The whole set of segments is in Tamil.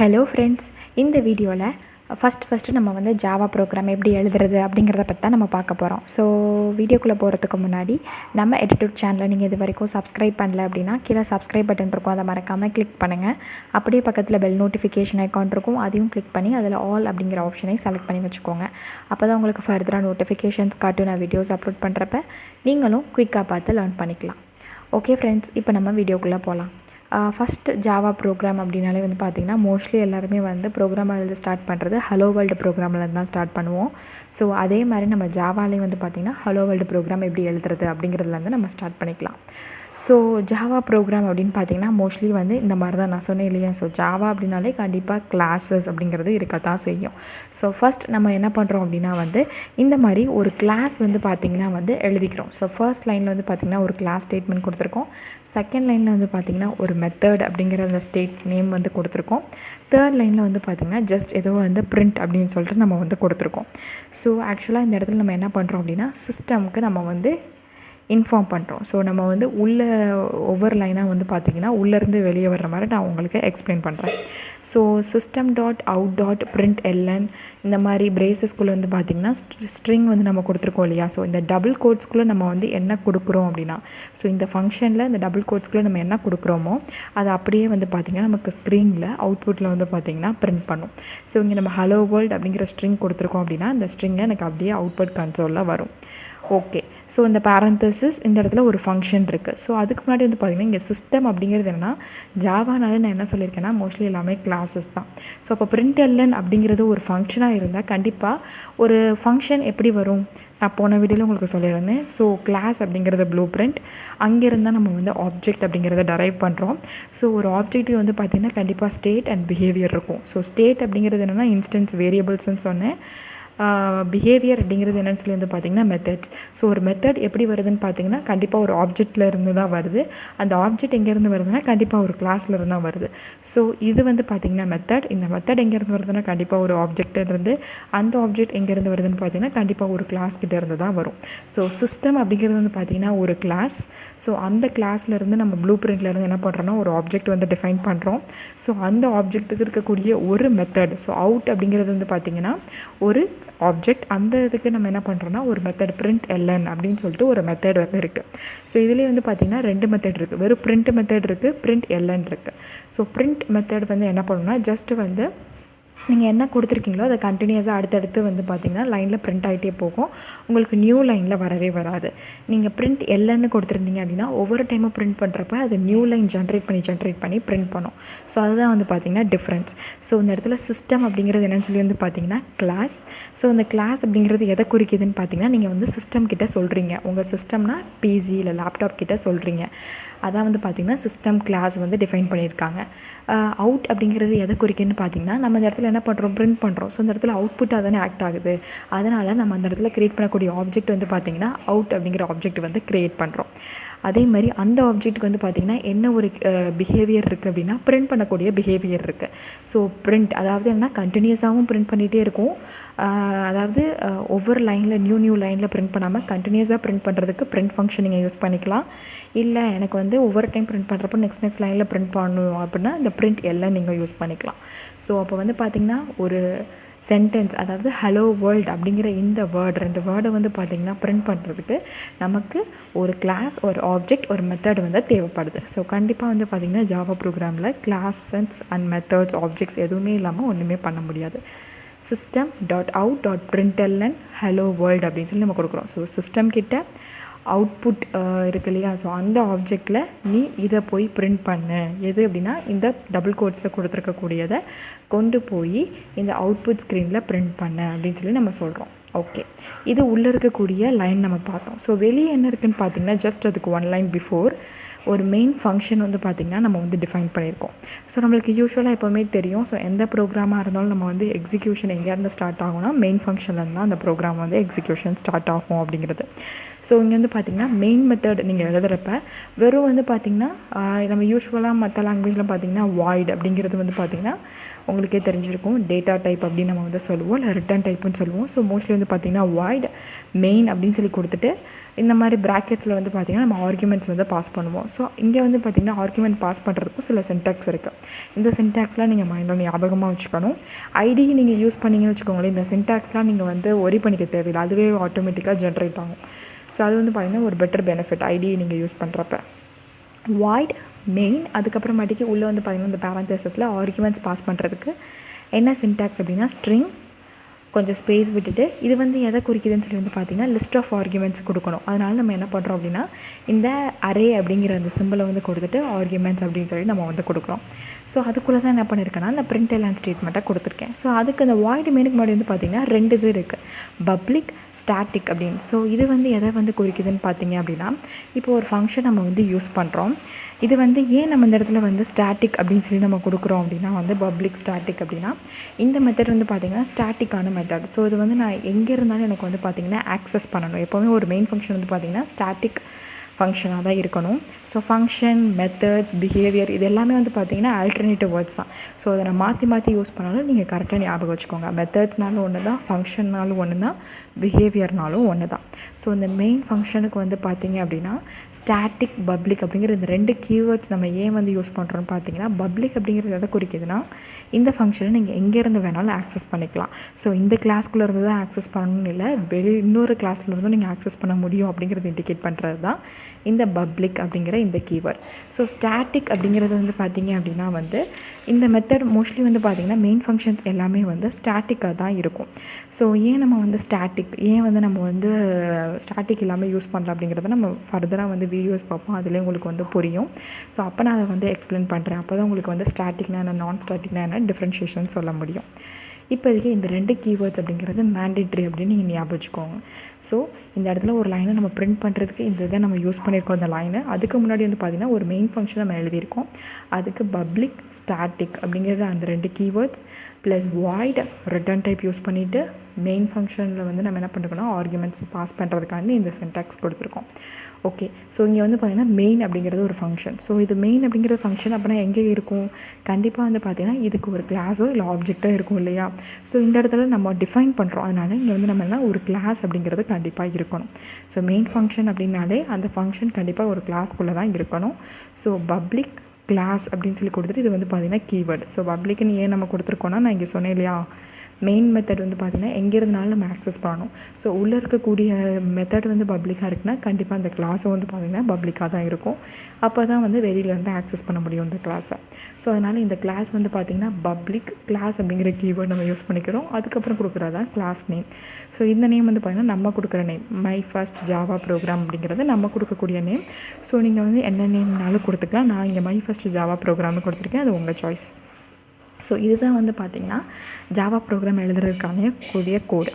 ஹலோ ஃப்ரெண்ட்ஸ், இந்த வீடியோவில் ஃபஸ்ட்டு நம்ம வந்து ஜாவா ப்ரோக்ராம் எப்படி எழுதுறது அப்படிங்கிறத பற்றி தான் நம்ம பார்க்க போகிறோம். ஸோ வீடியோக்குள்ளே போகிறதுக்கு முன்னாடி நம்ம எடிட்யூட் சேனலை நீங்கள் இது வரைக்கும் சப்ஸ்கிரைப் பண்ணல அப்படின்னா கீழே சப்ஸ்கிரைப் பட்டன் இருக்கும், அதை மறக்காமல் கிளிக் பண்ணுங்கள். அப்படியே பக்கத்தில் பெல் நோட்டிஃபிகேஷன் ஐக்கான் இருக்கும், அதையும் கிளிக் பண்ணி அதில் ஆல் அப்படிங்கிற ஆப்ஷனை செலக்ட் பண்ணி வச்சுக்கோங்க. அப்போ தான் உங்களுக்கு ஃபர்தராக நோட்டிஃபிகேஷன்ஸ் காட்டும் நான் வீடியோஸ் அப்லோட் பண்ணுறப்ப நீங்களும் குயிக்காக பார்த்து லேர்ன் பண்ணிக்கலாம். ஓகே ஃப்ரெண்ட்ஸ், இப்போ நம்ம வீடியோக்குள்ளே போகலாம். ஃபஸ்ட்டு ஜாவா ப்ரோக்ராம் அப்படின்னாலே வந்து பார்த்திங்கன்னா மோஸ்ட்லி எல்லாருமே வந்து ப்ரோக்ராம் எழுத ஸ்டார்ட் பண்ணுறது ஹலோ வேர்ல்டு ப்ரோக்ராம்லேருந்து தான் ஸ்டார்ட் பண்ணுவோம். ஸோ அதே மாதிரி நம்ம ஜாவாலேயும் வந்து பார்த்திங்கன்னா ஹலோ வேர்ல்டு ப்ரோக்ராம் எப்படி எழுதுறது அப்படிங்கிறதுலேருந்து நம்ம ஸ்டார்ட் பண்ணிக்கலாம். ஸோ ஜாவா ப்ரோக்ராம் அப்படின்னு பார்த்திங்கன்னா மோஸ்ட்லி வந்து இந்த மாதிரி தான் நான் சொன்னேன் இல்லையா. ஸோ ஜாவா அப்படின்னாலே கண்டிப்பாக கிளாஸஸ் அப்படிங்கிறது இருக்கத்தான் செய்யும். ஸோ ஃபஸ்ட் நம்ம என்ன பண்ணுறோம் அப்படின்னா வந்து இந்த மாதிரி ஒரு கிளாஸ் வந்து பார்த்திங்கன்னா வந்து எழுதிக்கிறோம். ஸோ ஃபர்ஸ்ட் லைனில் வந்து பார்த்திங்கன்னா ஒரு கிளாஸ் ஸ்டேட்மெண்ட் கொடுத்துருக்கோம். செகண்ட் லைனில் வந்து பார்த்திங்கன்னா ஒரு மெத்தட் அப்படிங்கிற அந்த ஸ்டேட் நேம் வந்து கொடுத்துருக்கோம். தேர்ட் லைனில் வந்து பார்த்திங்கன்னா ஜஸ்ட் ஏதோ வந்து பிரிண்ட் அப்படின்னு சொல்லிட்டு நம்ம வந்து கொடுத்துருக்கோம். ஸோ ஆக்சுவலாக இந்த இடத்துல நம்ம என்ன பண்ணுறோம் அப்படின்னா சிஸ்டமுக்கு நம்ம வந்து இன்ஃபார்ம் பண்ணுறோம். ஸோ நம்ம வந்து உள்ள ஒவ்வொரு லைனாக வந்து பார்த்திங்கன்னா உள்ளேருந்து வெளியே வர்ற மாதிரி நான் உங்களுக்கு எக்ஸ்பிளைன் பண்ணுறேன். ஸோ system.out.println இந்த மாதிரி பிரேசஸ்குள்ளே வந்து பார்த்திங்கன்னா ஸ்ட்ரிங் வந்து நம்ம கொடுத்துருக்கோம் இல்லையா. ஸோ இந்த டபுள் கோட்ஸ்குள்ளே நம்ம வந்து என்ன கொடுக்குறோம் அப்படின்னா, ஸோ இந்த ஃபங்க்ஷனில் இந்த டபுள் கோட்ஸ்குள்ளே நம்ம என்ன கொடுக்குறோமோ அதை அப்படியே வந்து பார்த்திங்கன்னா நமக்கு ஸ்க்ரீனில் அவுட்புட்டில் வந்து பார்த்திங்கன்னா பிரிண்ட் பண்ணும். ஸோ இங்கே நம்ம ஹலோ வேர்ல்டு அப்படிங்கிற ஸ்ட்ரிங் கொடுத்துருக்கோம் அப்படின்னா இந்த ஸ்ட்ரிங்கை எனக்கு அப்படியே அவுட்புட் கன்சோலில் வரும். ஓகே, ஸோ இந்த பேரந்தசிஸ் இந்த இடத்துல ஒரு ஃபங்க்ஷன் இருக்குது. ஸோ அதுக்கு முன்னாடி வந்து பார்த்திங்கன்னா இங்கே சிஸ்டம் அப்படிங்கிறது என்னென்னா ஜாவானாலே நான் என்ன சொல்லியிருக்கேன்னா மோஸ்ட்லி எல்லாமே கிளாஸஸ் தான். ஸோ அப்போ println அப்படிங்கிறது ஒரு ஃபங்க்ஷனாக இருந்தால் கண்டிப்பாக ஒரு ஃபங்க்ஷன் எப்படி வரும் நான் போன வீடியோவில் உங்களுக்கு சொல்லியிருந்தேன். ஸோ கிளாஸ் அப்படிங்கிறத ப்ளூ பிரிண்ட், அங்கேருந்தால் நம்ம வந்து ஆப்ஜெக்ட் அப்படிங்கிறத டரைவ் பண்ணுறோம். ஸோ ஒரு ஆப்ஜெக்ட் வந்து பார்த்திங்கன்னா கண்டிப்பாக ஸ்டேட் அண்ட் பிஹேவியர் இருக்கும். ஸோ ஸ்டேட் அப்படிங்கிறது என்னென்னா இன்ஸ்டன்ஸ் வேரியபிள்ஸ்ன்னு சொன்னேன். பிஹேவியர் அப்படிங்கிறது என்னென்னு சொல்லி வந்து பார்த்திங்கன்னா மெத்தட்ஸ். ஸோ ஒரு மெத்தட் எப்படி வருதுன்னு பார்த்திங்கன்னா கண்டிப்பாக ஒரு ஆப்ஜெக்டில் இருந்து தான் வருது. அந்த ஆப்ஜெக்ட் எங்கேருந்து வருதுன்னா கண்டிப்பாக ஒரு கிளாஸில் இருந்து தான் வருது. ஸோ இது வந்து பார்த்திங்கன்னா மெத்தட். இந்த மெத்தட் எங்கேருந்து வருதுன்னா கண்டிப்பாக ஒரு ஆப்ஜெக்டிலிருந்து, அந்த ஆப்ஜெக்ட் எங்கேருந்து வருதுன்னு பார்த்திங்கன்னா கண்டிப்பாக ஒரு கிளாஸ்கிட்ட இருந்து தான் வரும். ஸோ சிஸ்டம் அப்படிங்கிறது வந்து பார்த்திங்கன்னா ஒரு கிளாஸ். ஸோ அந்த கிளாஸ்லேருந்து நம்ம ப்ளூ பிரிண்ட்லேருந்து என்ன பண்ணுறோன்னா ஒரு ஆப்ஜெக்ட் வந்து டிஃபைன் பண்ணுறோம். ஸோ அந்த ஆப்ஜெக்ட்டுக்கு இருக்கக்கூடிய ஒரு மெத்தட், ஸோ அவுட் அப்படிங்கிறது வந்து பார்த்திங்கன்னா ஒரு ஆப்ஜெக்ட், அந்த இதுக்கு நம்ம என்ன பண்ணுறோன்னா ஒரு மெத்தட் println அப்படின்னு சொல்லிட்டு ஒரு மெத்தட் வந்து இருக்குது. ஸோ இதுலேயே வந்து பார்த்திங்கன்னா ரெண்டு மெத்தட் இருக்குது. வெறும் print மெத்தட் இருக்குது, println இருக்குது. ஸோ print மெத்தட் வந்து என்ன பண்ணணும்னா ஜஸ்ட்டு வந்து நீங்கள் என்ன கொடுத்துருக்கீங்களோ அதை கண்டினியூஸாக அடுத்தடுத்து வந்து பார்த்திங்கன்னா லைனில் பிரிண்ட் ஆகிட்டே போகும். உங்களுக்கு நியூ லைனில் வரவே வராது. நீங்கள் println கொடுத்துருந்தீங்க அப்படின்னா ஒவ்வொரு டைமும் பிரிண்ட் பண்ணுறப்ப அது நியூ லைன் ஜென்ரேட் பண்ணி பிரிண்ட் பண்ணும். ஸோ அதுதான் வந்து பார்த்திங்கன்னா டிஃப்ரென்ஸ். ஸோ இந்த இடத்துல சிஸ்டம் அப்படிங்கிறது என்னென்னு சொல்லி வந்து பார்த்திங்கன்னா கிளாஸ். ஸோ இந்த கிளாஸ் அப்படிங்கிறது எதை குறிக்குதுன்னு பார்த்திங்கன்னா நீங்கள் வந்து சிஸ்டம் கிட்ட சொல்கிறீங்க, உங்கள் சிஸ்டம்னா பிசி இல்லை லேப்டாப் கிட்ட சொல்கிறீங்க. அதான் வந்து பார்த்திங்கன்னா சிஸ்டம் கிளாஸ் வந்து டிஃபைன் பண்ணியிருக்காங்க. அவுட் அப்படிங்கிறது எதை குறிக்குன்னு பார்த்திங்கன்னா நம்ம இந்த இடத்துல என்ன பண்ணுறோம், பிரிண்ட் பண்ணுறோம். ஸோ இந்த இடத்துல அவுட்புட்டாக தானே ஆக்ட் ஆகுது. அதனால் நம்ம அந்த இடத்துல க்ரியேட் பண்ணக்கூடிய ஆப்ஜெக்ட் வந்து பார்த்திங்கன்னா அவுட் அப்படிங்கிற ஆப்ஜெக்ட் வந்து க்ரியேட் பண்ணுறோம். அதே மாதிரி அந்த ஆப்ஜெக்ட்டுக்கு வந்து பார்த்திங்கன்னா என்ன ஒரு பிஹேவியர் இருக்குது அப்படின்னா பிரிண்ட் பண்ணக்கூடிய பிஹேவியர் இருக்குது. ஸோ பிரிண்ட் அதாவது என்ன கண்டினியூஸாகவும் பிரிண்ட் பண்ணிகிட்டே இருக்கும். அதாவது ஒவ்வொரு லைனில் நியூ லைனில் பிரிண்ட் பண்ணாமல் கண்டினியூஸாக பிரிண்ட் பண்ணுறதுக்கு பிரிண்ட் ஃபங்க்ஷன் நீங்கள் யூஸ் பண்ணிக்கலாம். இல்லை எனக்கு வந்து ஒவ்வொரு டைம் பிரிண்ட் பண்ணுறப்போ நெக்ஸ்ட் லைனில் பிரிண்ட் பண்ணணும் அப்படின்னா இந்த println நீங்கள் யூஸ் பண்ணிக்கலாம். ஸோ அப்போ வந்து பார்த்திங்கன்னா ஒரு சென்டென்ஸ், அதாவது ஹலோ வேர்ல்டு அப்படிங்கிற இந்த ரெண்டு வேர்டை வந்து பார்த்திங்கன்னா பிரிண்ட் பண்ணுறதுக்கு நமக்கு ஒரு கிளாஸ், ஒரு ஆப்ஜெக்ட், ஒரு மெத்தட் வந்து தேவைப்படுது. ஸோ கண்டிப்பாக வந்து பார்த்திங்கன்னா ஜாவா ப்ரோக்ராமில் கிளாஸஸ் அண்ட் மெத்தட்ஸ், ஆப்ஜெக்ட்ஸ் எதுவுமே இல்லாமல் ஒன்றுமே பண்ண முடியாது. system.out.println ஹலோ வேர்ல்டு அப்படின்னு சொல்லி நம்ம கொடுக்குறோம். ஸோ சிஸ்டம் கிட்ட அவுட்புட் இருக்கு இல்லையா. ஸோ அந்த ஆப்ஜெக்டில் நீ இதை போய் பிரிண்ட் பண்ணு, எது அப்படின்னா இந்த டபுள் கோட்ஸில் கொடுத்துருக்கக்கூடியதை கொண்டு போய் இந்த அவுட்புட் ஸ்க்ரீனில் பிரிண்ட் பண்ணு அப்படின்னு சொல்லி நம்ம சொல்கிறோம். ஓகே, இது உள்ளே இருக்கக்கூடிய லைன் நம்ம பார்த்தோம். ஸோ வெளியே என்ன இருக்குதுன்னு பார்த்திங்கன்னா ஜஸ்ட் அதுக்கு ஒன் லைன் பிஃபோர் ஒரு மெயின் ஃபங்க்ஷன் வந்து பார்த்திங்கன்னா நம்ம வந்து டிஃபைன் பண்ணியிருக்கோம். ஸோ நம்மளுக்கு யூஸ்வலாக எப்போவுமே தெரியும். ஸோ எந்த ப்ரோக்ராமாக இருந்தாலும் நம்ம வந்து எக்ஸிக்யூஷன் எங்கேருந்து ஸ்டார்ட் ஆகும்னா மெயின் ஃபங்க்ஷன்லேருந்து தான் அந்த ப்ரோக்ராம் வந்து எக்ஸிக்யூஷன் ஸ்டார்ட் ஆகும் அப்படிங்கிறது. ஸோ இங்கே வந்து பார்த்திங்கன்னா மெயின் மெத்தட் நீங்கள் எழுதுகிறப்ப வெறும் வந்து பார்த்திங்கன்னா நம்ம யூஸ்வலாக மற்ற லாங்குவேஜில் பார்த்திங்கன்னா வாய்ட் அப்படிங்கிறது வந்து பார்த்திங்கன்னா உங்களுக்கே தெரிஞ்சிருக்கும் டேட்டா டைப் அப்படின்னு நம்ம வந்து சொல்லுவோம், இல்லை ரிட்டன் டைப்புன்னு சொல்லுவோம். ஸோ மோஸ்ட்லி வந்து பார்த்திங்கன்னா வாய்ட் மெயின் அப்படின்னு சொல்லி கொடுத்துட்டு இந்த மாதிரி ப்ராக்கெட்ஸில் வந்து பார்த்திங்கன்னா நம்ம ஆர்குமெண்ட்ஸ் வந்து பாஸ் பண்ணுவோம். ஸோ இங்கே வந்து பார்த்திங்கன்னா ஆர்குமெண்ட் பாஸ் பண்ணுறதுக்கும் சில சின்டாக்ஸ் இருக்குது. இந்த சின்டாக்ஸ்லாம் நீங்கள் மைண்டில் ஞாபகமாக வச்சுக்கணும். ஐடி நீங்கள் யூஸ் பண்ணிங்கன்னு வச்சுக்கோங்களேன், இந்த சின்டாக்ஸ்லாம் நீங்கள் வந்து ஒரி பண்ணிக்க தேவையில்லை, அதுவே ஆட்டோமேட்டிக்காக ஜென்ரேட் ஆகும். ஸோ அது வந்து பார்த்திங்கன்னா ஒரு பெட்டர் பெனிஃபிட் ஐடி நீங்கள் யூஸ் பண்ணுறப்ப. வாய்ட் மெயின் அதுக்கப்புறமாட்டிக்கு உள்ளே வந்து பார்த்திங்கன்னா இந்த பேரந்தசிஸில் ஆர்குமெண்ட்ஸ் பாஸ் பண்ணுறதுக்கு என்ன சின்டாக்ஸ் அப்படின்னா ஸ்ட்ரிங் கொஞ்சம் ஸ்பேஸ் விட்டுட்டு இது வந்து எதை குறிக்குதுன்னு சொல்லி வந்து பார்த்திங்கன்னா லிஸ்ட் ஆஃப் ஆர்குமெண்ட்ஸ் கொடுக்கணும். அதனால் நம்ம என்ன பண்ணுறோம் அப்படின்னா இந்த அரே அப்படிங்கிற அந்த சிம்பிளை வந்து கொடுத்துட்டு ஆர்குமெண்ட்ஸ் அப்படின்னு சொல்லி நம்ம வந்து கொடுக்குறோம். ஸோ அதுக்குள்ளே தான் என்ன பண்ணியிருக்கேன்னா இந்த பிரிண்ட் எல்லாம் ஸ்டேட்மெண்ட்டை கொடுத்துருக்கேன். ஸோ அதுக்கு அந்த வாய்டு மெயினுக்கு முன்னாடி வந்து பார்த்திங்கன்னா 2 இது இருக்குது, பப்ளிக் ஸ்டாட்டிக் அப்படின்னு. ஸோ இது வந்து எதை வந்து குறிக்குதுன்னு பார்த்திங்க அப்படின்னா இப்போ ஒரு ஃபங்க்ஷன் நம்ம வந்து யூஸ் பண்ணுறோம். இது வந்து ஏன் நம்ம இந்த இடத்துல வந்து ஸ்டாட்டிக் அப்படின்னு சொல்லி நம்ம கொடுக்குறோம் அப்படின்னா வந்து பப்ளிக் ஸ்டாட்டிக் அப்படின்னா இந்த மெத்தட் வந்து பார்த்திங்கன்னா ஸ்டாட்டிக்கான மெத்தட். ஸோ இது வந்து நான் எங்கே இருந்தாலும் எனக்கு வந்து பார்த்திங்கன்னா ஆக்சஸ் பண்ணணும். எப்போவுமே ஒரு மெயின் ஃபங்க்ஷன் வந்து பார்த்திங்கன்னா ஸ்டாட்டிக் ஃபங்க்ஷனாக தான் இருக்கணும். ஸோ ஃபங்க்ஷன், மெத்தட்ஸ், பிஹேவியர் இது எல்லாமே வந்து பார்த்திங்கன்னா ஆல்டர்னேட்டிவ் வேர்ட்ஸ் தான். ஸோ அதை நான் மாற்றி யூஸ் பண்ணாலும் நீங்கள் கரெக்டாக ஞாபகம் வச்சுக்கோங்க. மெத்தட்ஸ்னாலும் ஒன்று தான், ஃபங்க்ஷன்னாலும் ஒன்று தான், பிஹேவியர்னாலும் ஒன்று தான். ஸோ இந்த மெயின் ஃபங்க்ஷனுக்கு வந்து பார்த்திங்க அப்படின்னா ஸ்டாட்டிக், பப்ளிக் அப்படிங்கிற இந்த 2 கீவேர்ட்ஸ் நம்ம ஏன் வந்து யூஸ் பண்ணுறோன்னு பார்த்திங்கன்னா பப்ளிக் அப்படிங்கிறது எதை குறிக்குதுன்னா இந்த ஃபங்க்ஷனை நீங்கள் எங்கேருந்து வேணாலும் ஆக்சஸ் பண்ணிக்கலாம். ஸோ இந்த கிளாஸ்க்குள்ளே இருந்து தான் ஆக்சஸ் பண்ணணும்னு இல்லை, இன்னொரு கிளாஸில் இருந்தும் நீங்கள் ஆக்சஸ் பண்ண முடியும் அப்படிங்கிறது இண்டிகேட் பண்ணுறது தான் இந்த பப்ளிக் அப்படிங்கிற இந்த கீவேர்ட். ஸோ ஸ்டாட்டிக் அப்படிங்கிறது வந்து பார்த்திங்க அப்படின்னா வந்து இந்த மெத்தட் மோஸ்ட்லி வந்து பார்த்திங்கன்னா மெயின் ஃபங்க்ஷன்ஸ் எல்லாமே வந்து ஸ்டாட்டிக்காக தான் இருக்கும். ஸோ ஏன் நம்ம வந்து ஏன் வந்து நம்ம வந்து ஸ்டாட்டிக் இல்லாமல் யூஸ் பண்ணலாம் அப்படிங்கிறத நம்ம ஃபர்தராக வந்து வீடியோஸ் பார்ப்போம், அதிலே உங்களுக்கு வந்து புரியும். ஸோ அப்போ நான் அதை வந்து எக்ஸ்பிளைன் பண்ணுறேன். அப்போ தான் உங்களுக்கு வந்து ஸ்டாட்டிக்னா என்ன, நான் ஸ்டாட்டிக்னா என்ன டிஃப்ரென்ஷியேஷன் சொல்ல முடியும். இப்போதைக்கு இந்த 2 கீவேர்ட்ஸ் அப்படிங்கிறது மேண்டேட்ரி அப்படின்னு நீங்கள் ஞாபகம் வச்சுக்கோங்க. ஸோ இந்த இடத்துல ஒரு லைனை நம்ம பிரிண்ட் பண்ணுறதுக்கு இந்த இதை நம்ம யூஸ் பண்ணியிருக்கோம் இந்த லைனை. அதுக்கு முன்னாடி வந்து பார்த்திங்கன்னா ஒரு மெயின் ஃபங்க்ஷன் நம்ம எழுதியிருக்கோம். அதுக்கு பப்ளிக், ஸ்டாட்டிக் அப்படிங்கிறது அந்த 2 keywords plus void return type use பண்ணிவிட்டு மெயின் ஃபங்க்ஷனில் வந்து நம்ம என்ன பண்ணிருக்கோம்னா ஆர்குமெண்ட்ஸ் பாஸ் பண்ணுறதுக்காண்டி இந்த சின்டாக்ஸ் கொடுத்துருக்கோம். ஓகே, ஸோ இங்கே வந்து பார்த்திங்கன்னா மெயின் அப்படிங்கிறது ஒரு ஃபங்க்ஷன். ஸோ இது மெயின் அப்படிங்கிற ஃபங்க்ஷன் அப்படின்னா எங்கே இருக்கும்? கண்டிப்பாக வந்து பார்த்திங்கன்னா இதுக்கு ஒரு கிளாஸோ இல்லை ஆப்ஜெக்டோ இருக்கும் இல்லையா? ஸோ இந்த இடத்துல நம்ம டிஃபைன் பண்ணுறோம். அதனால் இங்கே வந்து நம்ம என்ன ஒரு கிளாஸ் அப்படிங்கிறது கண்டிப்பாக இருக்கணும். ஸோ மெயின் ஃபங்க்ஷன் அப்படின்னாலே அந்த ஃபங்க்ஷன் கண்டிப்பாக ஒரு கிளாஸ்க்குள்ளே தான் இருக்கணும். ஸோ பப்ளிக் கிளாஸ் அப்படின்னு சொல்லி கொடுத்துட்டு இது வந்து பார்த்திங்கன்னா கீவேர்டு. ஸோ பப்ளிக்னு ஏன் நம்ம கொடுத்துருக்கோன்னா நான் இங்கே சொன்னேன் இல்லையா, மெயின் மெத்தட் வந்து பார்த்திங்கன்னா எங்கே இருந்தாலும் நம்ம ஆக்சஸ் பண்ணணும். ஸோ உள்ளே இருக்கக்கூடிய மெத்தட் வந்து பப்ளிக்காக இருக்குன்னா கண்டிப்பாக அந்த கிளாஸும் வந்து பார்த்திங்கன்னா பப்ளிக்காக தான் இருக்கும். அப்போ தான் வந்து வெளியிலேருந்து ஆக்சஸ் பண்ண முடியும் இந்த கிளாஸை. ஸோ அதனால் இந்த கிளாஸ் வந்து பார்த்திங்கன்னா பப்ளிக் கிளாஸ் அப்படிங்கிற கீவேர்ட் நம்ம யூஸ் பண்ணிக்கிறோம். அதுக்கப்புறம் கொடுக்குறதா கிளாஸ் நேம். ஸோ இந்த நேம் வந்து பார்த்திங்கன்னா நம்ம கொடுக்குற name, my first Java program அப்படிங்கிறது நம்ம கொடுக்கக்கூடிய நேம். ஸோ நீங்கள் வந்து என்ன நேம்னாலும் கொடுத்துக்கலாம். நான் இங்கே மை ஃபர்ஸ்ட் ஜாவா ப்ரோக்ராம்னு கொடுத்துருக்கேன், அது உங்கள் சாய்ஸ். ஸோ இதுதான் வந்து பார்த்திங்கன்னா ஜாவா ப்ரோக்ராம் எழுதுறதுக்கான கூடிய கோடு.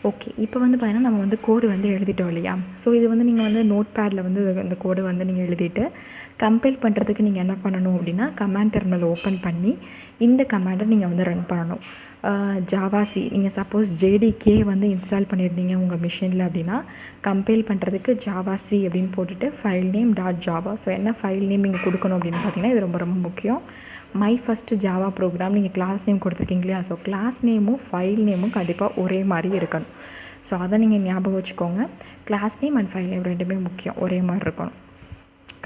ஓகே, இப்போ வந்து பார்த்திங்கன்னா நம்ம வந்து கோடு வந்து எழுதிட்டோம் இல்லையா? ஸோ இது வந்து நீங்கள் வந்து நோட் பேடில் வந்து இந்த கோடு வந்து நீங்கள் எழுதிட்டு கம்பைல் பண்ணுறதுக்கு நீங்கள் என்ன பண்ணணும் அப்படின்னா கமாண்ட் டெர்மினல் ஓப்பன் பண்ணி இந்த கமாண்டை நீங்கள் வந்து ரன் பண்ணணும். ஜாவாசி நீங்கள் சப்போஸ் ஜேடிகே வந்து இன்ஸ்டால் பண்ணியிருந்தீங்க உங்கள் மிஷினில் அப்படின்னா கம்பைல் பண்ணுறதுக்கு ஜாவாசி அப்படின்னு போட்டுட்டு ஃபைல் நேம் .java. ஸோ என்ன ஃபைல் நேம் நீங்கள் கொடுக்கணும் அப்படின்னு பார்த்தீங்கன்னா இது ரொம்ப ரொம்ப முக்கியம். மை ஃபஸ்ட்டு ஜாவா ப்ரோக்ராம் நீங்கள் கிளாஸ் நேம் கொடுத்துருக்கீங்க இல்லையா? ஸோ கிளாஸ் நேமும் ஃபைல் நேமும் கண்டிப்பாக ஒரே மாதிரி இருக்கணும். ஸோ அதை நீங்கள் ஞாபகம் வச்சுக்கோங்க. Class name and file name ரெண்டுமே முக்கியம், ஒரே மாதிரி இருக்கணும்.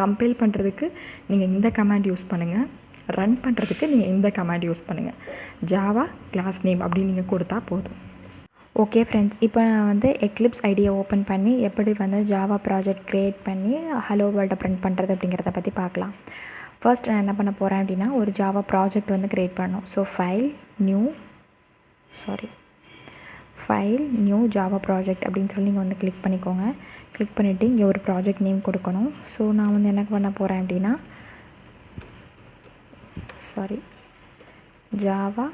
கம்பைல் பண்ணுறதுக்கு நீங்கள் இந்த கமாண்ட் யூஸ் பண்ணுங்கள், ரன் பண்ணுறதுக்கு நீங்கள் இந்த கமாண்ட் யூஸ் பண்ணுங்கள். ஜாவா கிளாஸ் நேம் அப்படின்னு நீங்கள் கொடுத்தா போதும். ஓகே ஃப்ரெண்ட்ஸ், இப்போ நான் வந்து எக்லிப்ஸ் ஐடியை ஓப்பன் பண்ணி எப்படி வந்து ஜாவா ப்ராஜெக்ட் க்ரியேட் பண்ணி ஹலோ வேர்ல்டை பிரிண்ட் பண்ணுறது அப்படிங்கிறத பற்றி பார்க்கலாம். ஃபர்ஸ்ட் நான் என்ன பண்ண போகிறேன் அப்படின்னா ஒரு ஜாவா ப்ராஜெக்ட் வந்து க்ரியேட் பண்ணணும். So file new Java project அப்படின்னு சொல்லி நீங்கள் வந்து கிளிக் பண்ணிக்கோங்க. கிளிக் பண்ணிவிட்டு இங்கே ஒரு ப்ராஜெக்ட் நேம் கொடுக்கணும். ஸோ நான் வந்து என்ன பண்ண போகிறேன் அப்படின்னா ஜாவா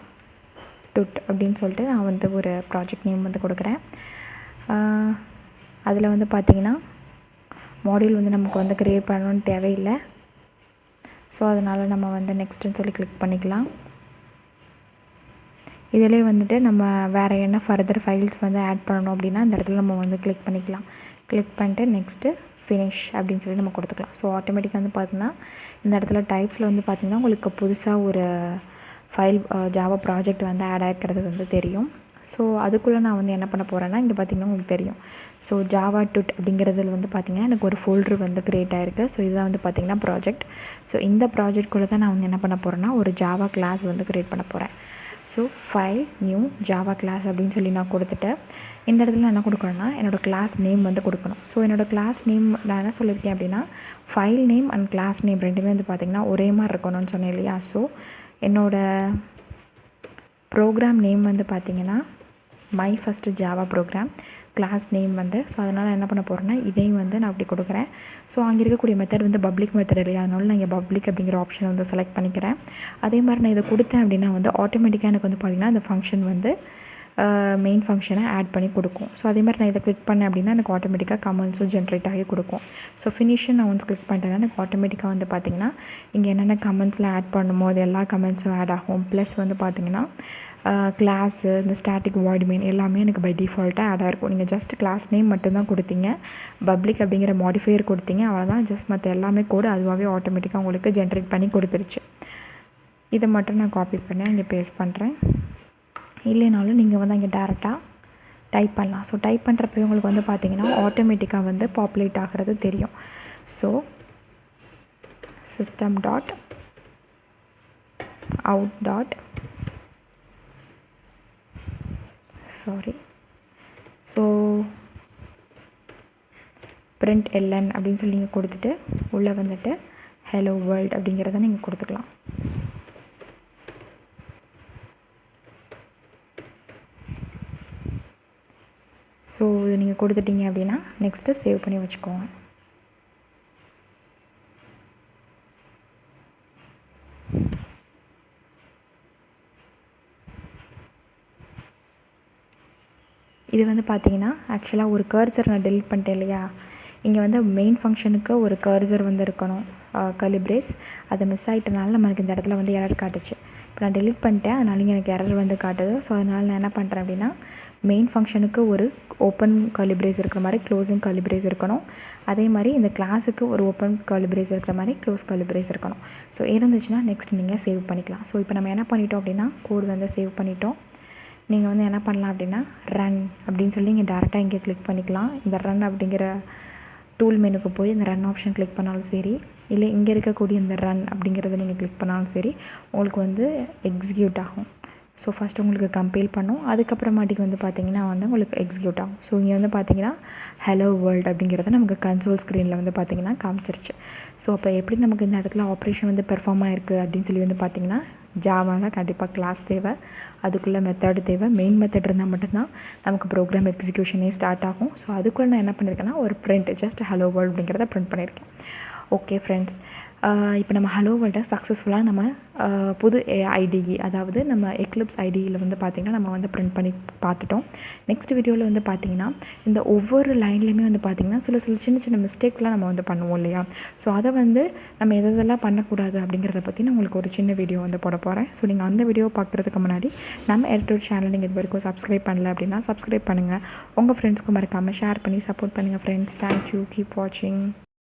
டுட் அப்படின்னு சொல்லிட்டு நான் வந்து ஒரு ப்ராஜெக்ட் நேம் வந்து கொடுக்குறேன். அதில் வந்து பார்த்திங்கன்னா மாடியூல் வந்து நமக்கு வந்து க்ரியேட் பண்ணணும்னு தேவையில்லை. ஸோ அதனால் நம்ம வந்து நெக்ஸ்ட்டுன்னு சொல்லி கிளிக் பண்ணிக்கலாம். இதிலே வந்துட்டு நம்ம வேறு என்ன ஃபர்தர் ஃபைல்ஸ் வந்து ஆட் பண்ணணும் அப்படின்னா இந்த இடத்துல நம்ம வந்து கிளிக் பண்ணிக்கலாம். கிளிக் பண்ணிட்டு நெக்ஸ்ட்டு ஃபினிஷ் அப்படின்னு சொல்லி நம்ம கொடுத்துக்கலாம். ஸோ ஆட்டோமேட்டிக்காக வந்து பார்த்திங்கன்னா இந்த இடத்துல டைப்ஸில் வந்து பார்த்திங்கன்னா உங்களுக்கு புதுசாக ஒரு ஃபைல் ஜாவா ப்ராஜெக்ட் வந்து ஆட் ஆகிருக்கிறது வந்து தெரியும். ஸோ அதுக்குள்ளே நான் வந்து என்ன பண்ண போகிறேன்னா இங்கே பார்த்திங்கன்னா உங்களுக்கு தெரியும். ஸோ ஜாவா டுட் அப்படிங்கிறதுல வந்து பார்த்திங்கன்னா எனக்கு ஒரு ஃபோல்டர் வந்து க்ரியேட் ஆகிருக்கு. ஸோ இதுதான் வந்து பார்த்திங்கன்னா ப்ராஜெக்ட். ஸோ இந்த ப்ராஜெக்ட்குள்ளே தான் நான் வந்து என்ன பண்ண போகிறேன்னா ஒரு ஜாவா கிளாஸ் வந்து க்ரியேட் பண்ண போகிறேன். So file new Java class அப்படின்னு சொல்லி நான் கொடுத்துட்டு இந்த இடத்துல நான் என்ன கொடுக்கணும்னா என்னோடய கிளாஸ் நேம் வந்து கொடுக்கணும். ஸோ என்னோடய கிளாஸ் நேம் நான் என்ன சொல்லியிருக்கேன் அப்படின்னா file name and class name ரெண்டுமே வந்து பார்த்திங்கன்னா ஒரே மாதிரி இருக்கணும்னு சொன்னேன் இல்லையா. ஸோ என்னோடய ப்ரோக்ராம் நேம் வந்து பார்த்திங்கன்னா my first Java program, class name வந்து. ஸோ அதனால் என்ன பண்ண போகிறேன்னா இதையும் வந்து நான் அப்படி கொடுக்குறேன். ஸோ அங்கே இருக்கக்கூடிய மெத்தட் வந்து பப்ளிக் மெத்தட் இல்லையா, அதனால நான் இங்கே பப்ளிக் அப்படிங்கிற ஆப்ஷனை வந்து செலக்ட் பண்ணிக்கிறேன். அதே மாதிரி நான் இதை கொடுத்தேன் அப்படின்னா வந்து ஆட்டோமேட்டிக்காக எனக்கு வந்து பார்த்திங்கன்னா இந்த ஃபங்க்ஷன் வந்து மெயின் ஃபங்க்ஷனை ஆட் பண்ணி கொடுக்கும். ஸோ அதே மாதிரி நான் இதை கிளிக் பண்ணேன் அப்படின்னா எனக்கு ஆட்டோமேட்டிக்காக கமெண்ட்ஸும் ஜென்ரேட் ஆகி கொடுக்கும். ஸோ ஃபினிஷன் நான் ஒன்ஸ் கிளிக் பண்ணிட்டேன்னா எனக்கு ஆட்டோமேட்டிக்காக வந்து பார்த்திங்கன்னா இங்கே என்னென்ன கமெண்ட்ஸில் ஆட் பண்ணுமோ அது எல்லா கமெண்ட்ஸும் ஆட் ஆகும். ப்ளஸ் வந்து பார்த்திங்கன்னா கிளாஸு இந்த ஸ்டாட்டிக் வாய்ட் மெயின் எல்லாமே எனக்கு பை டிஃபால்ட்டாக ஆட் ஆகிருக்கும். நீங்கள் ஜஸ்ட் கிளாஸ் நேம் மட்டும்தான் கொடுத்தீங்க, பப்ளிக் அப்படிங்கிற மாடிஃபையர் கொடுத்தீங்க, அவ்வளோதான். ஜஸ்ட் மற்ற எல்லாமே கோடு அதுவாகவே ஆட்டோமேட்டிக்காக உங்களுக்கு ஜென்ரேட் பண்ணி கொடுத்துருச்சு. இதை மட்டும் நான் காப்பி பண்ணி இங்கே பேஸ்ட் பண்ணுறேன். இல்லைனாலும் நீங்கள் வந்து அங்கே டேரெக்டாக டைப் பண்ணலாம். ஸோ டைப் பண்ணுறப்ப உங்களுக்கு வந்து பார்த்திங்கன்னா ஆட்டோமேட்டிக்காக வந்து பாப்புலேட் ஆகிறது தெரியும். So system dot out dot print ln அப்படின்னு சொல்லி நீங்கள் கொடுத்துட்டு உள்ளே வந்துட்டு ஹலோ வேர்ல்ட் அப்படிங்கிறத நீங்கள் கொடுத்துக்கலாம். ஸோ இது நீங்கள் கொடுத்துட்டீங்க அப்படின்னா நெக்ஸ்ட்டு சேவ் பண்ணி வச்சுக்கோங்க. இது வந்து பார்த்திங்கன்னா ஆக்சுவலாக ஒரு கர்சர் நான் டெலிட் பண்ணிட்டேன் இல்லையா, இங்கே வந்து மெயின் ஃபங்க்ஷனுக்கு ஒரு கர்சர் வந்து இருக்கணும், கர்லி பிரேஸ். அது மிஸ் ஆகிட்டனால நம்மளுக்கு இந்த இடத்துல வந்து எரர் காட்டுச்சு. இப்போ நான் டெலிட் பண்ணிட்டேன், அதனால இங்கே எனக்கு எரர் வந்து காட்டுது. ஸோ அதனால் நான் என்ன பண்ணுறேன் அப்படின்னா மெயின் ஃபங்க்ஷனுக்கு ஒரு ஓப்பன் கர்லி பிரேஸ் இருக்கிற மாதிரி க்ளோசிங் கர்லி பிரேஸ் இருக்கணும். அதே மாதிரி இந்த கிளாஸுக்கு ஒரு ஓப்பன் கர்லி பிரேஸ் இருக்கிற மாதிரி க்ளோஸ் கர்லி பிரேஸ் இருக்கணும். ஸோ இருந்துச்சுன்னா நெக்ஸ்ட் நீங்கள் சேவ் பண்ணிக்கலாம். ஸோ இப்போ நம்ம என்ன பண்ணிட்டோம் அப்படின்னா கோடு வந்து சேவ் பண்ணிட்டோம். நீங்கள் வந்து என்ன பண்ணலாம் அப்படின்னா ரன் அப்படின்னு சொல்லி இங்கே டேரெக்டாக இங்கே கிளிக் பண்ணிக்கலாம். இந்த ரன் அப்படிங்கிற டூல் மெனுக்கு போய் இந்த ரன் ஆப்ஷன் கிளிக் பண்ணாலும் சரி, இல்லை இங்கே இருக்கக்கூடிய இந்த ரன் அப்படிங்கிறத நீங்கள் கிளிக் பண்ணாலும் சரி, உங்களுக்கு வந்து எக்ஸிக்யூட் ஆகும். ஸோ ஃபஸ்ட்டு உங்களுக்கு கம்பைல் பண்ணும், அதுக்கப்புறமாட்டிக்கு வந்து பார்த்திங்கன்னா வந்து உங்களுக்கு எக்ஸிக்யூட் ஆகும். ஸோ இங்கே வந்து பார்த்திங்கன்னா ஹலோ வேர்ல்டு அப்படிங்கிறத நமக்கு கன்சோல் ஸ்க்ரீனில் வந்து பார்த்திங்கன்னா காமிச்சிருச்சு. ஸோ அப்போ எப்படி நமக்கு இந்த இடத்துல ஆப்ரேஷன் வந்து பெர்ஃபார்ம் ஆகிருக்கு அப்படின்னு சொல்லி வந்து பார்த்திங்கன்னா ஜாவாவில் கண்டிப்பாக கிளாஸ் தேவை, அதுக்குள்ளே மெத்தடு தேவை. மெயின் மெத்தட் இருந்தால் மட்டும்தான் நமக்கு ப்ரோக்ராம் எக்ஸிக்யூஷனே ஸ்டார்ட் ஆகும். ஸோ அதுக்குள்ளே நான் என்ன பண்ணியிருக்கேன்னா ஒரு பிரிண்ட் ஜஸ்ட் ஹலோ வேர்ல்டு அப்படிங்கிறத பிரிண்ட் பண்ணியிருக்கேன். ஓகே ஃப்ரெண்ட்ஸ், இப்போ நம்ம ஹலோ வேர்ல்டை சக்ஸஸ்ஃபுல்லாக நம்ம புது ஐடிஇ அதாவது நம்ம எக்லிப்ஸ் ஐடியில் வந்து பார்த்திங்கன்னா நம்ம வந்து பிரிண்ட் பண்ணி பார்த்துட்டோம். நெக்ஸ்ட் வீடியோவில் வந்து பார்த்திங்கன்னா இந்த ஒவ்வொரு லைன்லேயுமே வந்து பார்த்திங்கன்னா சில சின்ன சின்ன மிஸ்டேக்ஸ்லாம் நம்ம வந்து பண்ணுவோம் இல்லையா. ஸோ அதை வந்து நம்ம எதெல்லாம் பண்ணக்கூடாது அப்படிங்கிறத பற்றி நான் உங்களுக்கு ஒரு சின்ன வீடியோ வந்து போட போகிறேன். ஸோ நீங்கள் அந்த வீடியோ பார்க்குறதுக்கு முன்னாடி நம்ம edutut சேனல் நீங்கள் இது வரைக்கும் சப்ஸ்கிரைப் பண்ணல அப்படின்னா சப்ஸ்கிரைப் பண்ணுங்கள். உங்கள் ஃப்ரெண்ட்ஸ்க்கும் மறக்காமல் ஷேர் பண்ணி சப்போர்ட் பண்ணுங்கள் ஃப்ரெண்ட்ஸ். தேங்க்யூ, கீப் வாட்சிங்.